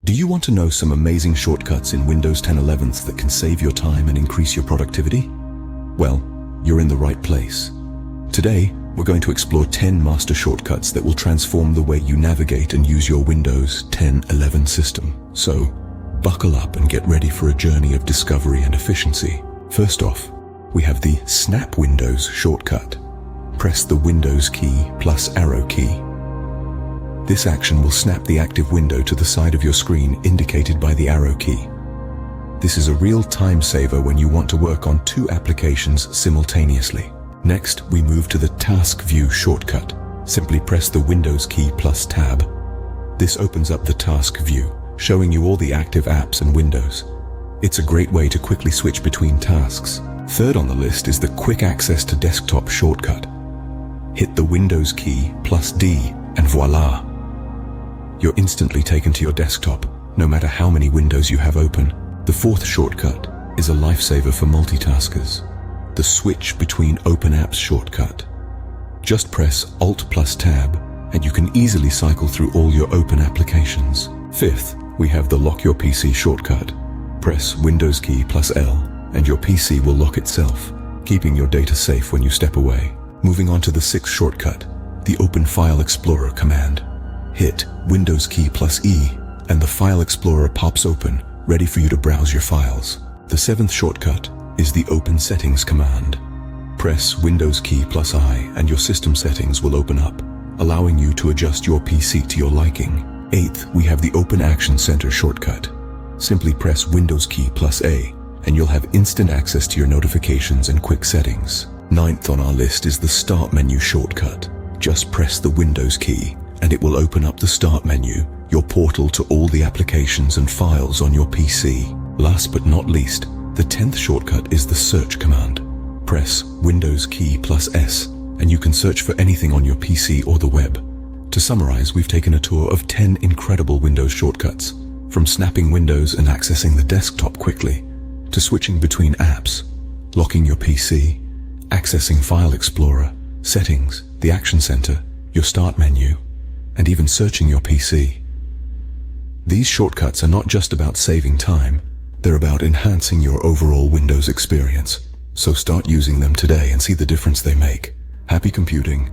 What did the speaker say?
Do you want to know some amazing shortcuts in Windows 10 11th that can save your time and increase your productivity? Well, you're in the right place. Today, we're going to explore 10 master shortcuts that will transform the way you navigate and use your Windows 10 11 system. So, buckle up and get ready for a journey of discovery and efficiency. First off, we have the Snap Windows shortcut. Press the Windows key plus arrow key. This action will snap the active window to the side of your screen indicated by the arrow key. This is a real time saver when you want to work on 2 applications simultaneously. Next, we move to the Task View shortcut. Simply press the Windows key plus Tab. This opens up the Task View, showing you all the active apps and windows. It's a great way to quickly switch between tasks. Third on the list is the Quick Access to Desktop shortcut. Hit the Windows key plus D and voila! You're instantly taken to your desktop, no matter how many windows you have open. The fourth shortcut is a lifesaver for multitaskers. The Switch Between Open Apps shortcut. Just press Alt plus Tab, and you can easily cycle through all your open applications. Fifth, we have the Lock Your PC shortcut. Press Windows key plus L, and your PC will lock itself, keeping your data safe when you step away. Moving on to the sixth shortcut, the Open File Explorer command. Hit Windows key plus E, and the File Explorer pops open, ready for you to browse your files. The seventh shortcut is the Open Settings command. Press Windows key plus I, and your system settings will open up, allowing you to adjust your PC to your liking. Eighth, we have the Open Action Center shortcut. Simply press Windows key plus A, and you'll have instant access to your notifications and quick settings. Ninth on our list is the Start Menu shortcut. Just press the Windows key, and it will open up the Start menu, your portal to all the applications and files on your PC. Last but not least, the 10th shortcut is the Search command. Press Windows key plus S, and you can search for anything on your PC or the web. To summarize, we've taken a tour of 10 incredible Windows shortcuts, from snapping windows and accessing the desktop quickly, to switching between apps, locking your PC, accessing File Explorer, Settings, the Action Center, your Start menu, and even searching your PC. These shortcuts are not just about saving time, they're about enhancing your overall Windows experience. So start using them today and see the difference they make. Happy computing,